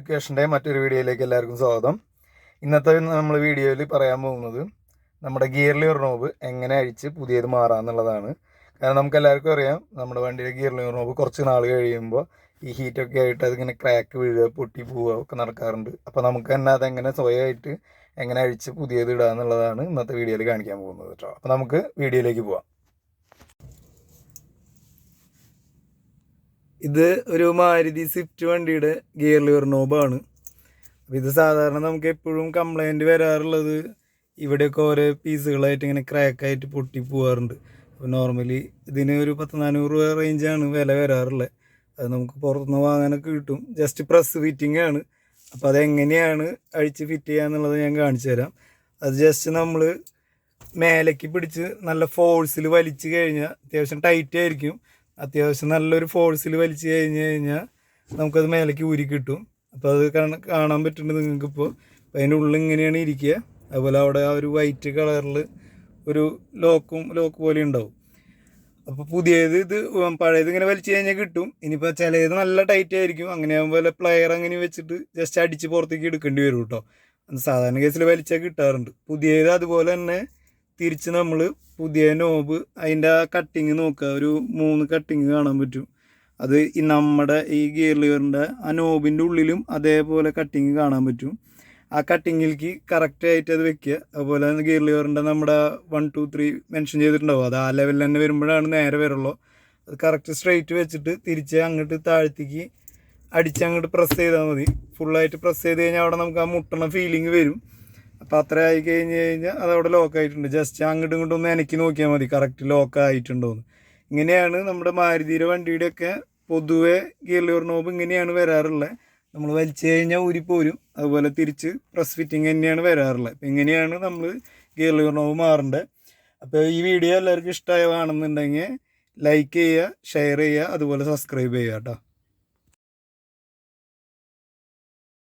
എഡ്യൂക്കേഷൻ്റെ മറ്റൊരു വീഡിയോയിലേക്ക് എല്ലാവർക്കും സ്വാഗതം. ഇന്നത്തെ നമ്മൾ വീഡിയോയിൽ പറയാൻ പോകുന്നത് നമ്മുടെ ഗിയർ ലിവർ നോബ് എങ്ങനെ അഴിച്ച് പുതിയത് മാറാമെന്നുള്ളതാണ്. കാരണം നമുക്ക് എല്ലാവർക്കും അറിയാം, നമ്മുടെ വണ്ടിയുടെ ഗിയർ ലിവർ നോബ് കുറച്ച് നാൾ കഴിയുമ്പോൾ ഈ ഹീറ്റൊക്കെ ആയിട്ട് അതിങ്ങനെ ക്രാക്ക് വീഴുക, പൊട്ടി പോവുക ഒക്കെ നടക്കാറുണ്ട്. അപ്പോൾ നമുക്ക് തന്നെ അതെങ്ങനെ സ്വയമായിട്ട് എങ്ങനെ അഴിച്ച് പുതിയത് ഇടുക എന്നുള്ളതാണ് ഇന്നത്തെ വീഡിയോയിൽ കാണിക്കാൻ പോകുന്നത് കേട്ടോ. അപ്പോൾ നമുക്ക് വീഡിയോയിലേക്ക് പോവാം. ഇത് ഒരു മാരുതി സ്വിഫ്റ്റ് വണ്ടിയുടെ ഗിയർ ലിവർ നോബാണ്. അപ്പോൾ ഇത് സാധാരണ നമുക്ക് എപ്പോഴും കംപ്ലൈൻറ്റ് വരാറുള്ളത് ഇവിടെയൊക്കെ ഓരോ പീസുകളായിട്ട് ഇങ്ങനെ ക്രാക്കായിട്ട് പൊട്ടി പോകാറുണ്ട്. അപ്പോൾ നോർമലി ഇതിന് ഒരു 10-400 രൂപ റേഞ്ചാണ് വില വരാറുള്ളത്. അത് നമുക്ക് പുറത്തുനിന്ന് വാങ്ങാനൊക്കെ കിട്ടും. ജസ്റ്റ് പ്രസ് ഫിറ്റിംഗ് ആണ്. അപ്പോൾ അതെങ്ങനെയാണ് അഴിച്ച് ഫിറ്റ് ചെയ്യുക എന്നുള്ളത് ഞാൻ കാണിച്ചു തരാം. അത് ജസ്റ്റ് നമ്മൾ മേലേക്ക് പിടിച്ച് നല്ല ഫോഴ്സിൽ വലിച്ചു കഴിഞ്ഞാൽ അത്യാവശ്യം ടൈറ്റ് ആയിരിക്കും. അത്യാവശ്യം നല്ലൊരു ഫോഴ്സിൽ വലിച്ചു കഴിഞ്ഞാൽ നമുക്കത് മേലേക്ക് ഊരി കിട്ടും. അപ്പോൾ അത് കാണാൻ പറ്റുന്നുണ്ട് നിങ്ങൾക്കിപ്പോൾ. അപ്പോൾ അതിൻ്റെ ഉള്ളിൽ ഇങ്ങനെയാണ് ഇരിക്കുക. അതുപോലെ അവിടെ ആ ഒരു വൈറ്റ് കളറിൽ ഒരു ലോക്ക് പോലെ ഉണ്ടാവും. അപ്പോൾ പുതിയത് പഴയത് ഇങ്ങനെ വലിച്ചു കഴിഞ്ഞാൽ കിട്ടും. ഇനിയിപ്പോൾ ചിലത് നല്ല ടൈറ്റ് ആയിരിക്കും. അങ്ങനെ ആകുമ്പോൾ പ്ലെയർ അങ്ങനെ വെച്ചിട്ട് ജസ്റ്റ് അടിച്ച് പുറത്തേക്ക് എടുക്കേണ്ടി വരും കേട്ടോ. സാധാരണ കേസിൽ വലിച്ചാൽ കിട്ടാറുണ്ട്. പുതിയത് അതുപോലെ തന്നെ തിരിച്ച് നമ്മൾ പുതിയ നോബ് അതിൻ്റെ ആ കട്ടിങ് നോക്കുക. ഒരു 3 കട്ടിങ് കാണാൻ പറ്റും. അത് നമ്മുടെ ഈ ഗിയർ ലിവറിൻ്റെ ആ നോബിൻ്റെ ഉള്ളിലും അതേപോലെ കട്ടിങ് കാണാൻ പറ്റും. ആ കട്ടിങ്ങിലേക്ക് കറക്റ്റായിട്ട് അത് വെക്കുക. അതുപോലെ ഗിയർ ലിവറിൻ്റെ നമ്മുടെ 1, 2, 3 മെൻഷൻ ചെയ്തിട്ടുണ്ടാവും. അത് ആ ലെവലിൽ തന്നെ വരുമ്പോഴാണ് നേരെ വരുള്ളൂ. അത് കറക്റ്റ് സ്ട്രെയിറ്റ് വെച്ചിട്ട് തിരിച്ച് അങ്ങോട്ട് താഴത്തേക്ക് അടിച്ചങ്ങോട്ട് പ്രസ് ചെയ്താൽ മതി. ഫുള്ളായിട്ട് പ്രസ് ചെയ്ത് കഴിഞ്ഞാൽ അവിടെ നമുക്ക് ആ മുട്ടണ ഫീലിംഗ് വരും. അപ്പോൾ അത്ര ആയി കഴിഞ്ഞാൽ അതവിടെ ലോക്കായിട്ടുണ്ട്. ജസ്റ്റ് അങ്ങോട്ടും ഇങ്ങോട്ടും ഒന്ന് എനിക്ക് നോക്കിയാൽ മതി കറക്റ്റ് ലോക്ക് ആയിട്ടുണ്ടോയെന്ന്. ഇങ്ങനെയാണ് നമ്മുടെ മാരുതിയുടെ വണ്ടിയുടെയൊക്കെ പൊതുവെ ഗിയർ ലിവർ നോബ് ഇങ്ങനെയാണ് വരാറുള്ളത്. നമ്മൾ വലിച്ചു കഴിഞ്ഞാൽ ഊരിപ്പോരും. അതുപോലെ തിരിച്ച് പ്രസ് ഫിറ്റിംഗ് തന്നെയാണ് വരാറുള്ളത്. അപ്പോൾ ഇങ്ങനെയാണ് നമ്മൾ ഗിയർ ലിവർ നോബ് മാറേണ്ടത്. അപ്പോൾ ഈ വീഡിയോ എല്ലാവർക്കും ഇഷ്ടമാണെന്നുണ്ടെങ്കിൽ ലൈക്ക് ചെയ്യുക, ഷെയർ ചെയ്യുക, അതുപോലെ സബ്സ്ക്രൈബ് ചെയ്യുക കേട്ടോ.